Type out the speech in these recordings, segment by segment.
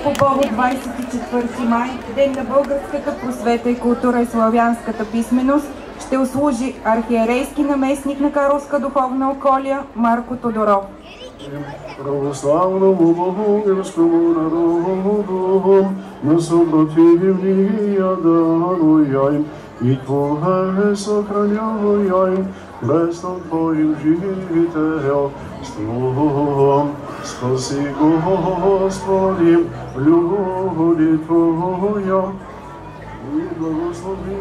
По повод 24 май, Ден на българската просвета и култура и славянската писменост, ще услужи архиерейски наместник на Карловска духовна околия Марко Тодоров. Православному българскому народу на съпротивния даруя им и Твое съхраняя им престон Твоим жителством. Спаси, Господи, люди Твоя и благослови.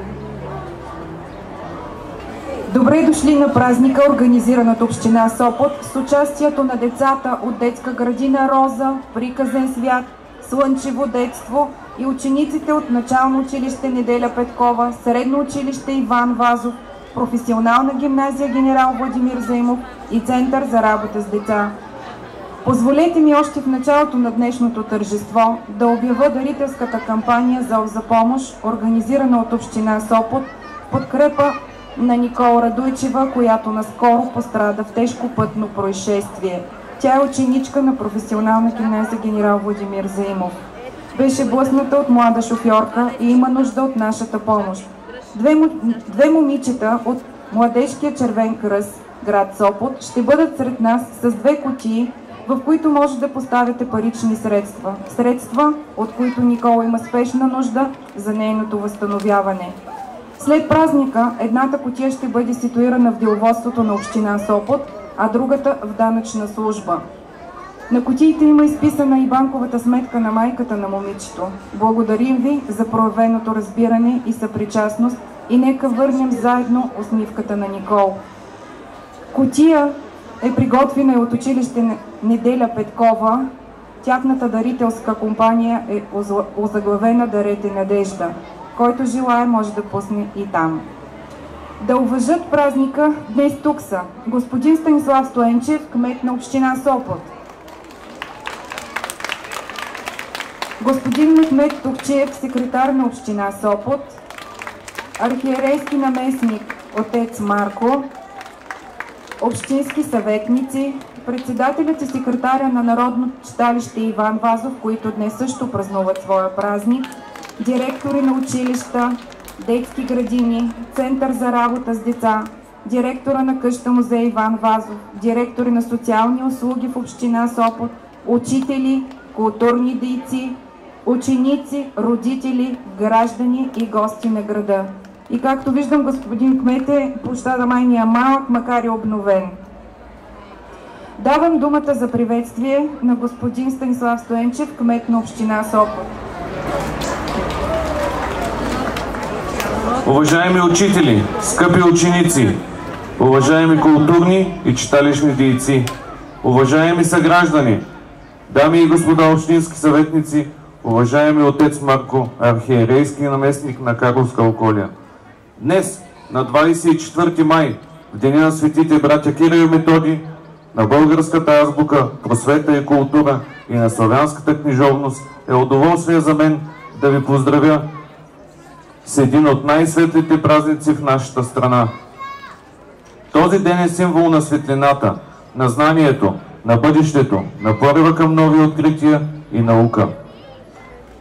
Добре дошли на празника, организиран от община Сопот, с участието на децата от детска градина Роза, Приказен свят, Слънчево детство и учениците от начално училище Неделя Петкова, средно училище Иван Вазов, професионална гимназия Генерал Владимир Заимов и Център за работа с деца. Позволете ми още в началото на днешното тържество да обявя дарителската кампания «Зов за помощ», организирана от община Сопот в подкрепа на Никола Радуйчева, която наскоро пострада в тежко пътно происшествие. Тя е ученичка на професионална гимназия Генерал Владимир Заимов. Беше блъсната от млада шофьорка и има нужда от нашата помощ. Две момичета от Младежкия червен кръст, град Сопот, ще бъдат сред нас с 2 кутии, в които може да поставяте парични средства. Средства, от които Никола има спешна нужда за нейното възстановяване. След празника едната кутия ще бъде ситуирана в деловодството на община Сопот, а другата в данъчна служба. На кутиите има изписана и банковата сметка на майката на момичето. Благодарим ви за проявеното разбиране и съпричастност и нека върнем заедно усмивката на Никол. Кутия е приготвена и от училище Неделя Петкова. Тяхната дарителска компания е озаглавена «Дарете надежда». Който желае, може да пусне и там. Да уважат празника днес тук са господин Станислав Стоенчев, кмет на община Сопот, господин Мехмед Тухчиев, секретар на община Сопот, архиерейски наместник отец Марко, общински съветници, председателят и секретаря на Народно читалище Иван Вазов, които днес също празнуват своя празник, директори на училища, детски градини, Център за работа с деца, директора на къща музей Иван Вазов, директори на социални услуги в община Сопот, учители, културни дейци, ученици, родители, граждани и гости на града. И както виждам, господин кмете, площада май ни е малък, макар и обновен. Давам думата за приветствие на господин Станислав Стоенчев, кмет на община Сопот. Уважаеми учители, скъпи ученици, уважаеми културни и читалищни дейци, уважаеми съграждани, дами и господа общински съветници, уважаеми отец Марко, архиерейски наместник на Карловска околия. Днес, на 24 май, в деня на светите братя Кирил и Методий, на българската азбука, просвета и култура и на славянската книжовност, е удоволствие за мен да ви поздравя с един от най-светлите празници в нашата страна. Този ден е символ на светлината, на знанието, на бъдещето, на порива към нови открития и наука.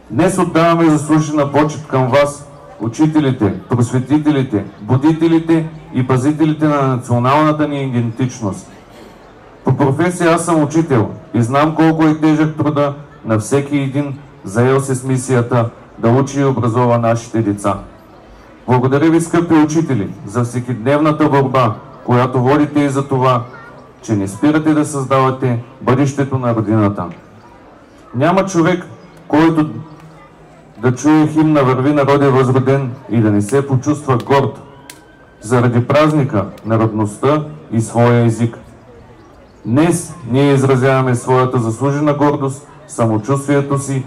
Днес отдаваме заслужена почет към вас, учителите, просветителите, будителите и пазителите на националната ни идентичност. По професия аз съм учител и знам колко е тежък труда на всеки един, заел се с мисията да учи и образова нашите деца. Благодаря ви, скъпи учители, за всекидневната борба, която водите, и за това, че не спирате да създавате бъдещето на родината. Няма човек, който да чуе химна "Върви, народе възроден" и да не се почувства горд заради празника, народността и своя език. Днес ние изразяваме своята заслужена гордост, самочувствието си,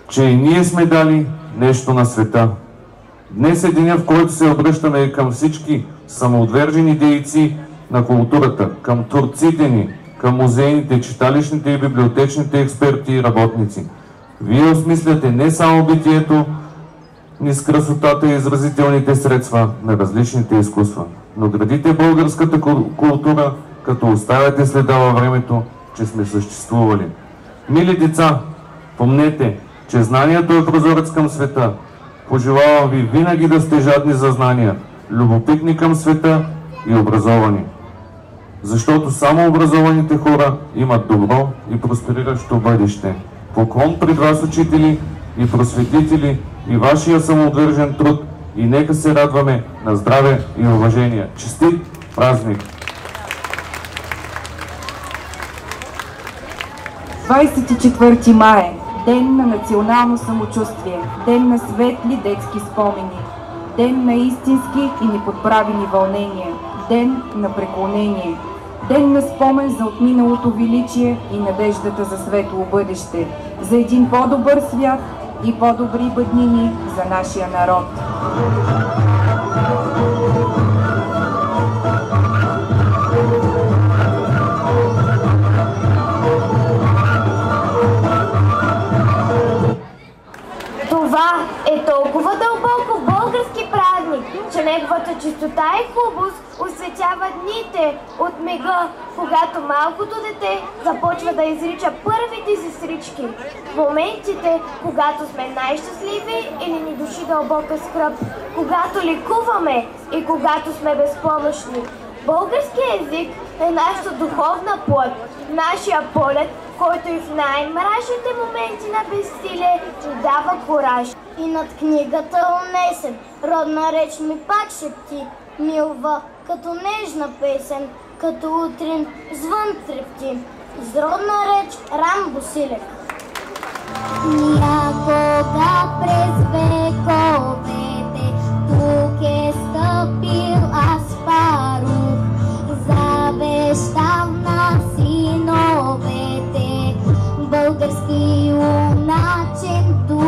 че и ние сме дали нещо на света. Днес е деня, в който се обръщаме и към всички самоотвержени дейци на културата, към творците ни, към музейните, читалищните и библиотечните експерти и работници. Вие осмисляте не само битието ни с красотата и изразителните средства на различните изкуства, но градите българската култура, като оставяте следа във времето, че сме съществували. Мили деца, помнете, че знанието е прозорец към света. Пожелавам ви винаги да сте жадни за знания, любопитни към света и образовани. Защото само образованите хора имат добро и проспериращо бъдеще. Поклон пред вас, учители и просветители, и вашия самоотвържен труд, и нека се радваме на здраве и уважение. Честит празник! 24 май – ден на национално самочувствие, ден на светли детски спомени, ден на истински и неподправени вълнения, ден на преклонение, ден на спомен за отминалото величие и надеждата за светло бъдеще, за един по-добър свят и по-добри бъднини за нашия народ. Това е толкова дълбоко български празник, че неговата чистота и хубост осветява дните от мига, когато малкото дете започва да изрича първите си срички. В моментите, когато сме най-щастливи или ни души дълбока скръб, когато ликуваме и когато сме безпомощни. Българският език е нашата духовна плът, нашия полет, който и в най-мрачните моменти на безсилие ни дава кураж. И над книгата унесен, родна реч ми пак шепти, милва, като нежна песен, като утрин звън трепти. Изродна реч Рамбо Силек. Някога през вековете тук е стъпил Аспарух, завещал на синовете български уначен дух.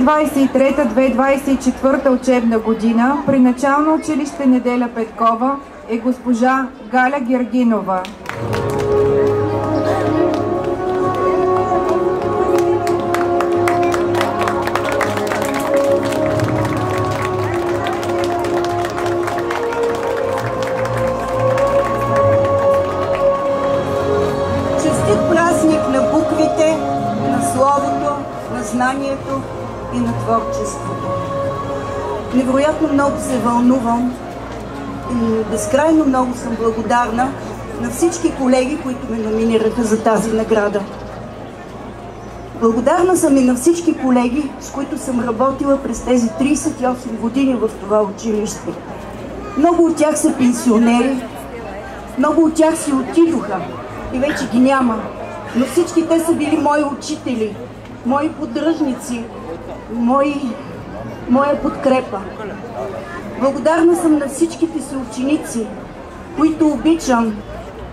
2023-2024 учебна година при начално училище Неделя Петкова е госпожа Галя Гергинова. Честит празник на буквите, на словото, на знанието и на творчеството. Невероятно много се вълнувам и безкрайно много съм благодарна на всички колеги, които ме номинираха за тази награда. Благодарна съм и на всички колеги, с които съм работила през тези 38 години в това училище. Много от тях са пенсионери, много от тях си отидоха и вече ги няма, но всички те са били мои учители, мои поддръжници, моя подкрепа. Благодарна съм на всичките си ученици, които обичам,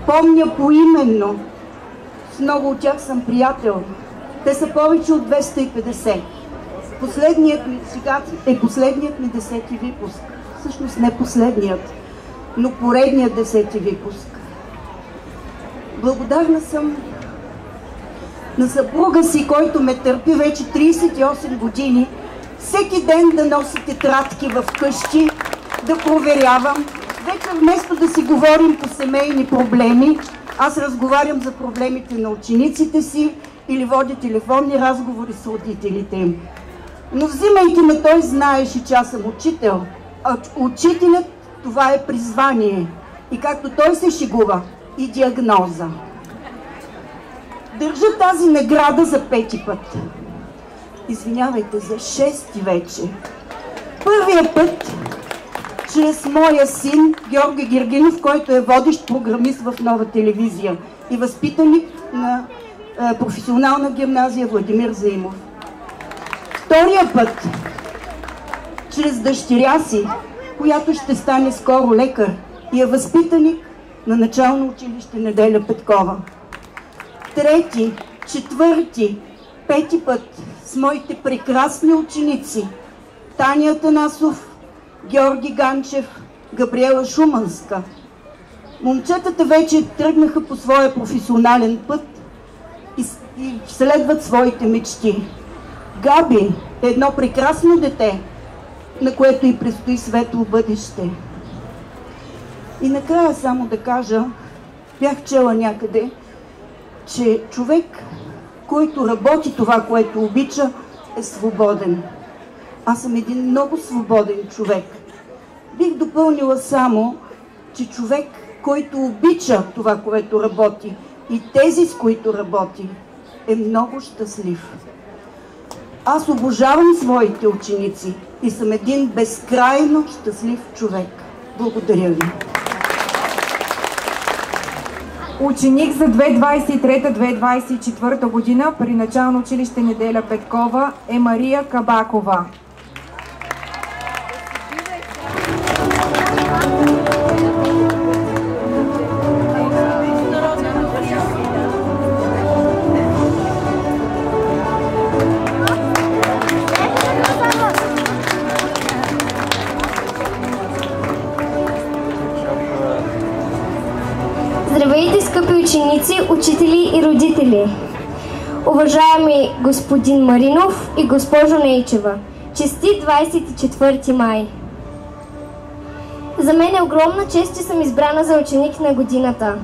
помня поименно. С много от тях съм приятел. Те са повече от 250. Последният ми сега е последният ми 10-ти випуск. Всъщност не последният, но поредният 10-ти випуск. Благодарна съм на съпруга си, който ме търпи вече 38 години, всеки ден да носи тетрадки в къщи, да проверявам. Вече вместо да си говорим по семейни проблеми, аз разговарям за проблемите на учениците си или водя телефонни разговори с родителите им. Но взимайки ме, той знаеше, че аз съм учител. А учителят, това е призвание. И както той се шегува, и диагноза. Държа тази награда за 5-ти път. Извинявайте, за 6-ти вече. Първия път, чрез моя син Георги Гергинов, който е водещ програмист в Нова телевизия и възпитаник на професионална гимназия Владимир Заимов. Втория път, чрез дъщеря си, която ще стане скоро лекар и е възпитаник на начално училище Неделя Петкова. Трети, четвърти, 5-ти път с моите прекрасни ученици Таня Атанасов, Георги Ганчев, Габриела Шуманска. Момчетата вече тръгнаха по своя професионален път и следват своите мечти. Габи е едно прекрасно дете, на което и предстои светло бъдеще. И накрая само да кажа, бях чела някъде, че човек, който работи това, което обича, е свободен. Аз съм един много свободен човек. Бих допълнила само, че човек, който обича това, което работи и тези, с които работи, е много щастлив. Аз обожавам своите ученици и съм един безкрайно щастлив човек. Благодаря ви. Ученик за 2023-2024 година при начално училище Неделя Петкова е Мария Кабакова. Здравейте, скъпи ученици, учители и родители! Уважаеми господин Маринов и госпожо Нейчева, честит 24 май! За мен е огромна чест, че съм избрана за ученик на годината.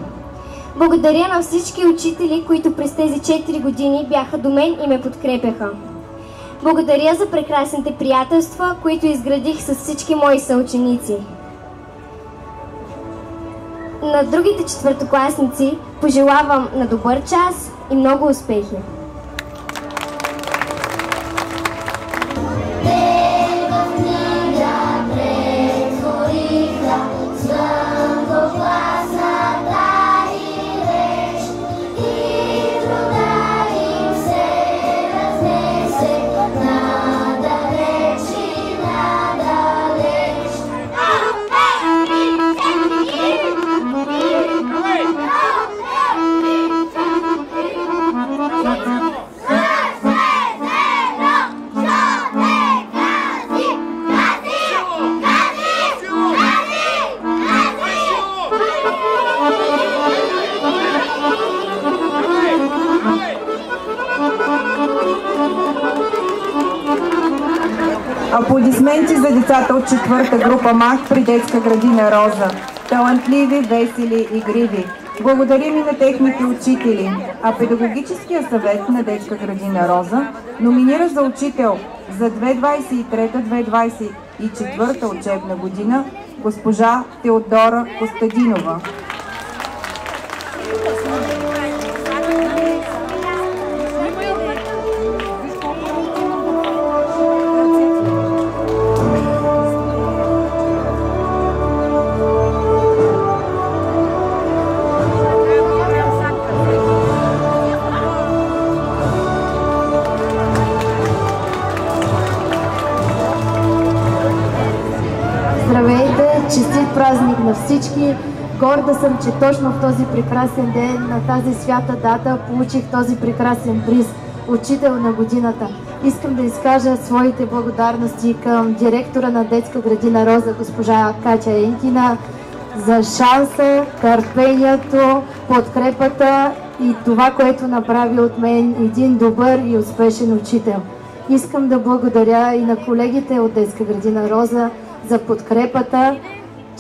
Благодаря на всички учители, които през тези 4 години бяха до мен и ме подкрепяха. Благодаря за прекрасните приятелства, които изградих с всички мои съученици. На другите четвъртокласници пожелавам на добър час и много успехи! Thank you. Аплодисменти за децата от четвърта група МАХ при детска градина Роза. Талантливи, весели, игриви. Благодарим и на техните учители. А педагогическия съвет на детска градина Роза номинира за учител за 2023-2024 учебна година госпожа Теодора Костадинова. Честит празник на всички! Горда съм, че точно в този прекрасен ден, на тази свята дата, получих този прекрасен приз Учител на годината. Искам да изкажа своите благодарности към директора на детска градина Роза, госпожа Катя Енкина, за шанса, търпението, подкрепата и това, което направи от мен един добър и успешен учител. Искам да благодаря и на колегите от детска градина Роза за подкрепата,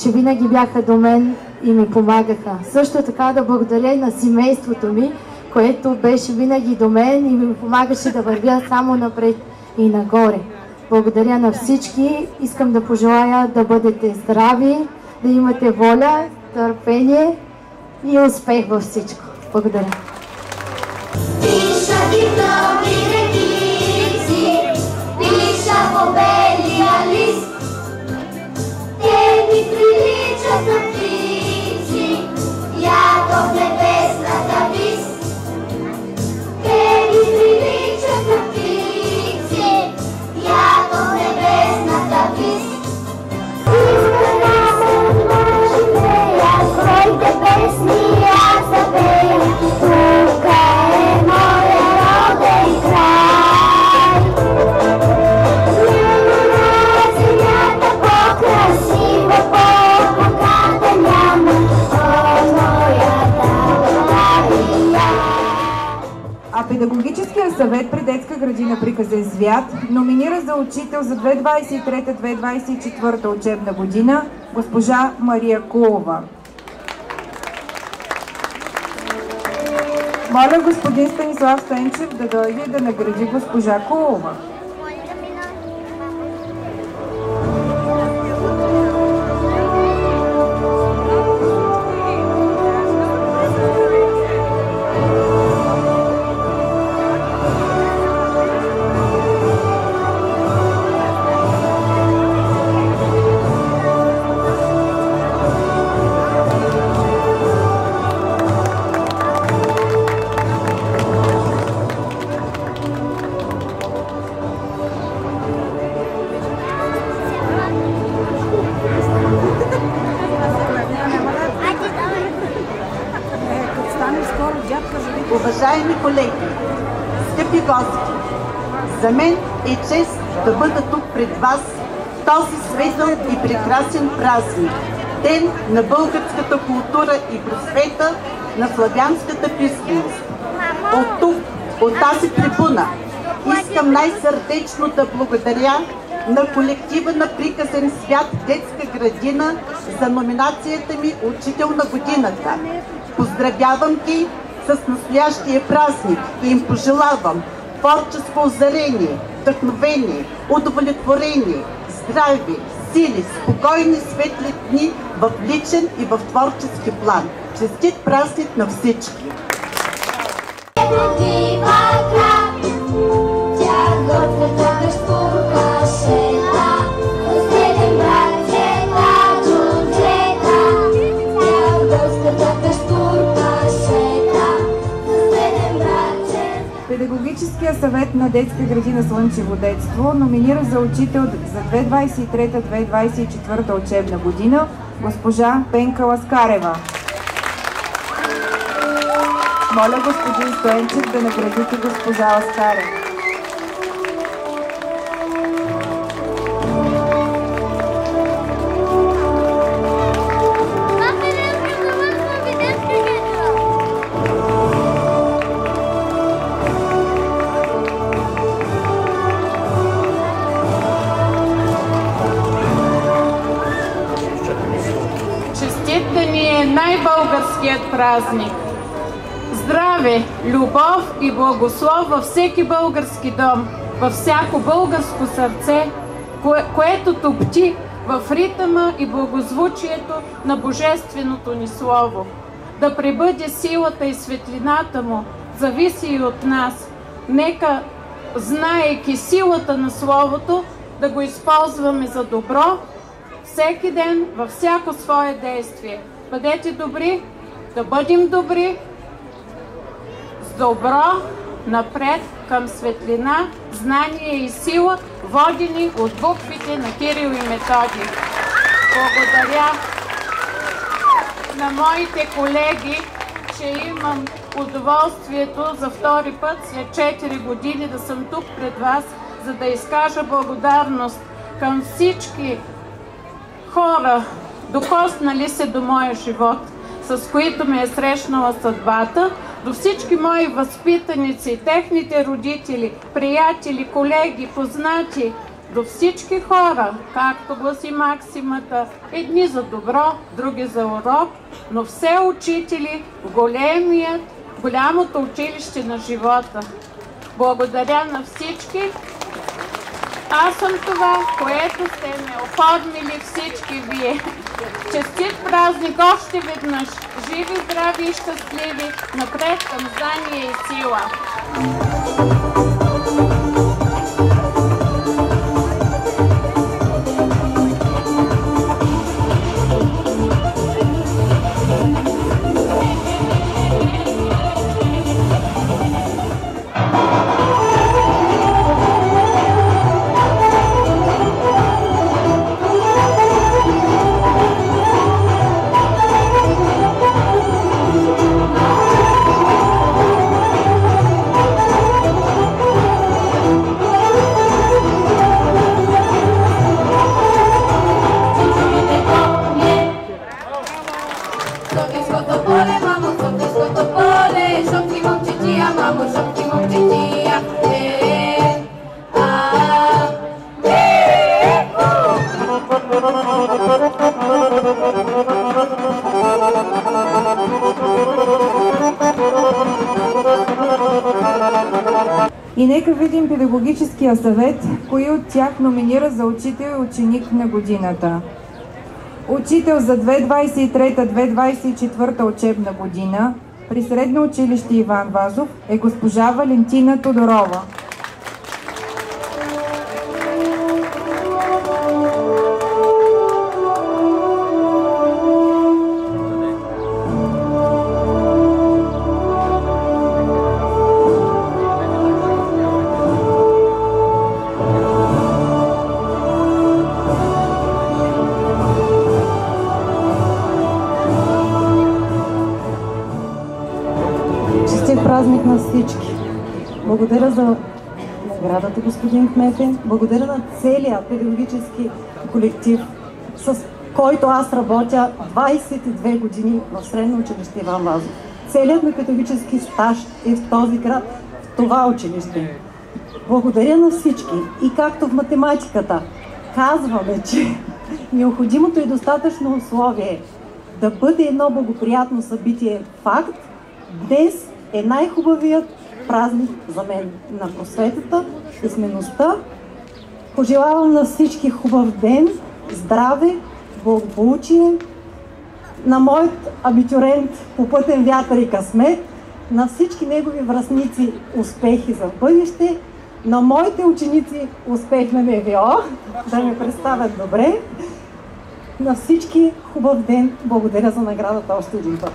че винаги бяха до мен и ми помагаха. Също така да благодаря и на семейството ми, което беше винаги до мен и ми помагаше да вървя само напред и нагоре. Благодаря на всички. Искам да пожелая да бъдете здрави, да имате воля, търпение и успех във всичко. Благодаря. Пиша дипломи редици, пиша по белия лист. Те ми приличат на птици, ято в небесната вис. Те ми приличат на птици, ято в небесната вис. Искана съм живея, своите песни аз запея. Тука е моя роден край. Няма на земята по-красива, по-богата няма от моята България. А педагогическия съвет при детска градина Приказен свят номинира за учител за 2023-2024 учебна година госпожа Мария Кулова. Моля господин Станислав Стенчев да дойде и да награди госпожа Кулова. Уважаеми колеги, скъпи гости, за мен е чест да бъда тук пред вас в този светъл и прекрасен празник, ден на българската култура и просвета, на славянската писменост. От тук, от тази трибуна, искам най-сърдечно да благодаря на колектива на Приказен свят детска градина за номинацията ми Учител на годината. Поздравявам ги с настоящия празник и им пожелавам творческо озарение, вдъхновение, удовлетворение, здраве, сили, спокойни светли дни в личен и в творчески план. Честит празник на всички! Педагогическия съвет на детска градина Слънчево детство номинира за учител за 2023-2024 учебна година госпожа Пенка Ласкарева. Моля господин Стоенчев да наградите госпожа Ласкарева. Годината ни е най-българският празник. Здраве, любов и благослов във всеки български дом, във всяко българско сърце, което топти в ритъма и благозвучието на Божественото ни Слово. Да пребъде силата и светлината му, зависи и от нас. Нека, знаейки силата на Словото, да го използваме за добро, всеки ден, във всяко свое действие. Бъдете добри, да бъдем добри, с добро, напред към светлина, знание и сила, водени от буквите на Кирил и Методий. Благодаря на моите колеги, че имам удоволствието за втори път след 4 години да съм тук пред вас, за да изкажа благодарност към всички хора, докоснали се до моя живот, с които ме е срещнала съдбата, до всички мои възпитаници, техните родители, приятели, колеги, познати, до всички хора, както гласи максимата, едни за добро, други за урок, но все учители в голямото училище на живота. Благодаря на всички. Аз съм това, което сте ме оформили всички вие. Честит празник още веднъж! Живи, здрави и щастливи! Напред към знание и сила! И нека видим педагогическия съвет, кои от тях номинира за учител и ученик на годината. Учител за 2023-2024 учебна година при Средно училище Иван Вазов е госпожа Валентина Тодорова. Празник на всички! Благодаря за наградата, господин Кмете. Благодаря на целия педагогически колектив, с който аз работя 22 години в Средно училище Иван Вазов. Целият ми педагогически стаж е в този град, в това училище. Благодаря на всички. И както в математиката казваме, че необходимото и достатъчно условие да бъде едно благоприятно събитие факт, днес е най-хубавият празник за мен на просветата, писмеността. Пожелавам на всички хубав ден, здраве, благополучие, на моят абитюрент попътен вятър и късмет, на всички негови връстници успехи за бъдеще, на моите ученици успех на НВО, да ме представят добре. На всички хубав ден, благодаря за наградата още един път.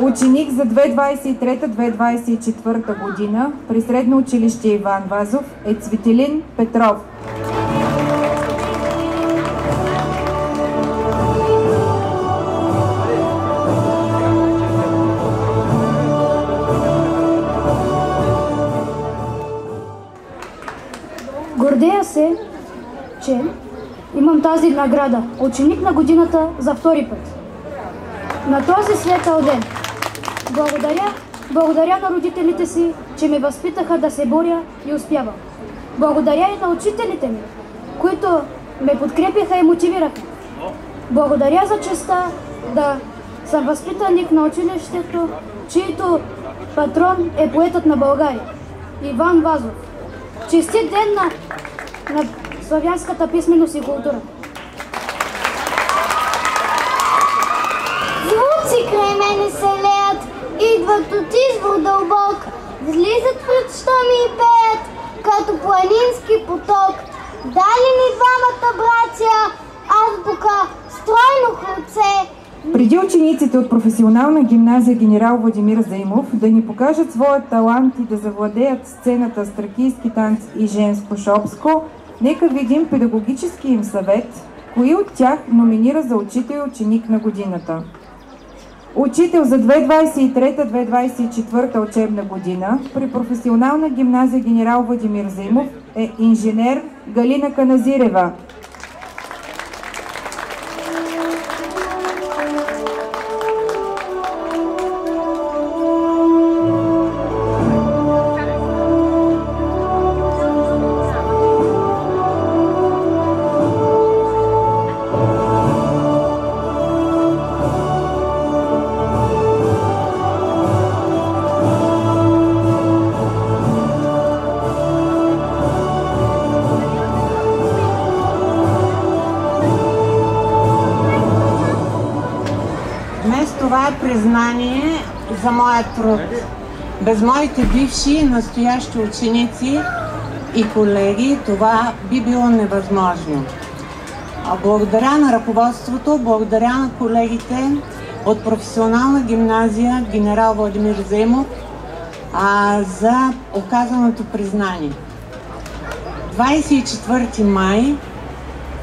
Ученик за 2023-2024 година при Средно училище Иван Вазов е Цветелин Петров. Гордея се, че имам тази награда. Ученик на годината за втори път. На този светъл ден благодаря на родителите си, че ме възпитаха да се боря и успявам. Благодаря и на учителите ми, които ме подкрепиха и мотивираха. Благодаря за честта да съм възпитаник на училището, чието патрон е поетът на България Иван Вазов. Честит ден на славянската писменост и култура! Звуци край мене се леят, идват от извор дълбок, влизат в речта ми и пеят, като планински поток. Дали ни двамата братя азбука, стройно хлопце. Преди учениците от професионална гимназия генерал Владимир Заимов да ни покажат своя талант и да завладеят сцената с тракийски танц и женско шопско, нека видим педагогически им съвет, кои от тях номинира за учител и ученик на годината. Учител за 2023-2024 учебна година при професионална гимназия генерал Владимир Заимов е инженер Галина Каназирева. Това е признание за моя труд. Без моите бивши и настоящи ученици и колеги това би било невъзможно. Благодаря на ръководството, благодаря на колегите от професионална гимназия генерал Владимир Заимов за оказаното признание. 24 май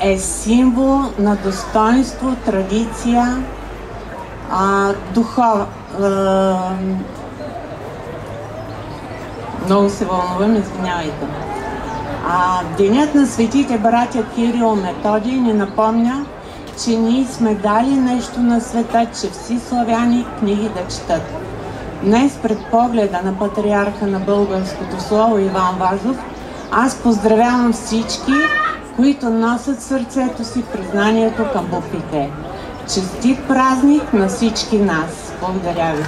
е символ на достоинство, традиция, много се вълнувам, извинявайте. Денят на светите братя Кирил и Методий ни напомня, че ние сме дали нещо на света, че всички славяни книги да четат. Днес пред погледа на патриарха на българското слово Иван Вазов, аз поздравявам всички, които носят в сърцето си признанието към буквите. Честит празник на всички нас! Благодаря ви!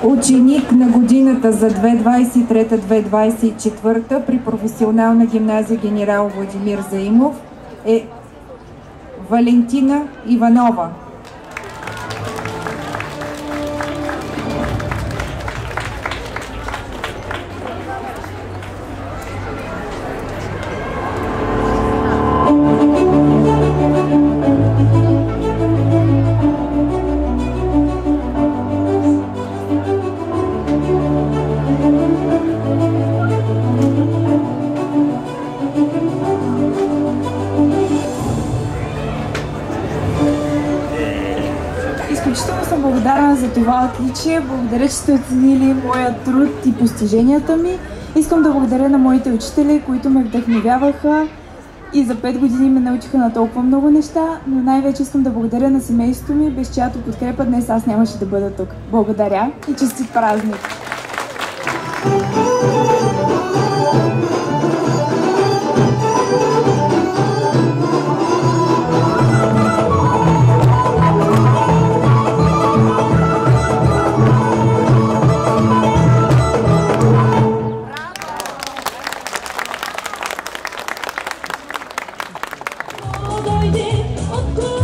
Ученик на годината за 2023-2024 при професионална гимназия генерал Владимир Заимов е Валентина Иванова. Изключително съм благодарна за това отличие. Благодаря, че сте оценили моя труд и постиженията ми. Искам да благодаря на моите учители, които ме вдъхновяваха и за 5 години ме научиха на толкова много неща, но най-вече искам да благодаря на семейството ми, без чиято подкрепа днес аз нямаше да бъда тук. Благодаря и честит празник! Дойде от